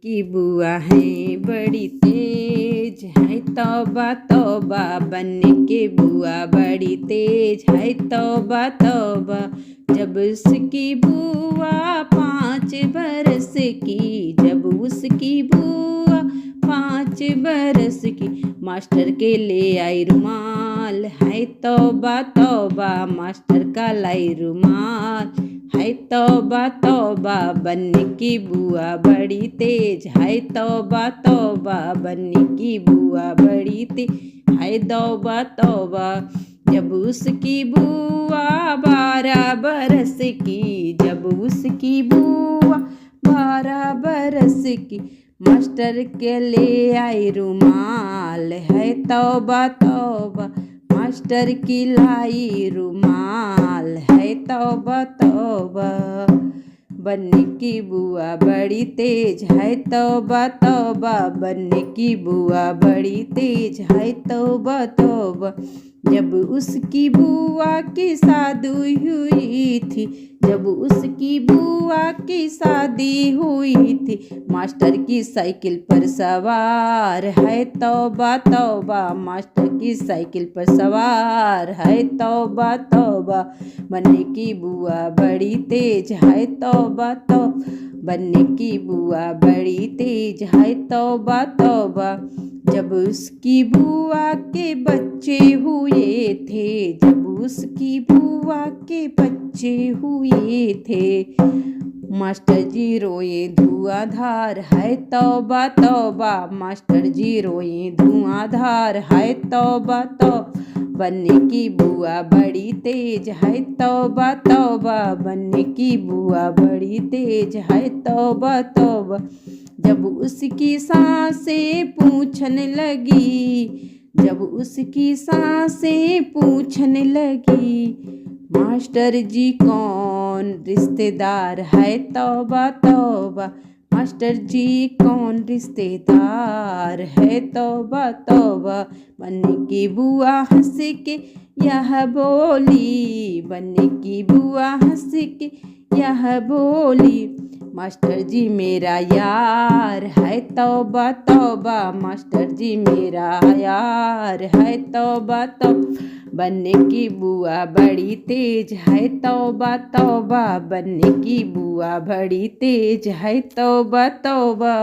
की बुआ है बड़ी तेज है, तौबा तौबा बनने के बुआ बड़ी तेज है, तौबा तौबा। जब उसकी बुआ 5 बरस की, जब उसकी बुआ 5 बरस की, मास्टर के ले आई रुमाल है, तौबा तौबा मास्टर का लाई रुमाल है, तौबा तौबा बनने की बुआ बड़ी तेज है, तौबा तौबा बनने की बुआ बड़ी तेज है, तौबा तौबा। जब उसकी बुआ 12 बरस की, जब उसकी बुआ 12 बरस की, मास्टर के ले आई रुमाल है, तौबा तौबा मास्टर की लाई रुमाल है, तौबा तौबा। बनने की बुआ बड़ी तेज है, तौबा तौबा बनने की बुआ बड़ी तेज है, तौबा तौबा। जब उसकी बुआ की शादी हुई थी, जब उसकी बुआ की शादी हुई थी, मास्टर की साइकिल पर सवार है, तौबा तौबा मास्टर की साइकिल पर सवार है, तौबा तौबा। बनने की बुआ बड़ी तेज है, तौबा तौबा बनने की बुआ बड़ी तेज है, तौबा तौबा। जब उसकी बुआ के बच्चे हुए थे, जब उसकी बुआ के बच्चे हुए थे, मास्टर जी रोए धुआंधार है, तौबा तौबा मास्टर जी रोए धुआंधार है, तौबा तौबा। बनने की बुआ बड़ी तेज है, तौबा तौबा बनने की बुआ बड़ी तेज है, तौबा तौबा। जब उसकी सांसें पूछने लगी, जब उसकी सांसें पूछने लगी, मास्टर जी कौन रिश्तेदार है, तौबा तौबा मास्टर जी कौन रिश्तेदार है, तौबा तौबा। बनने की बुआ हंस के यह बोली, बनने की बुआ हंस के यह बोली, मास्टर जी मेरा यार है, तौबा तौबा मास्टर जी मेरा यार है, तौबा तौबा। बनने की बुआ बड़ी तेज है, तौबा तौबा बनने की बुआ बड़ी तेज है, तौबा तौबा।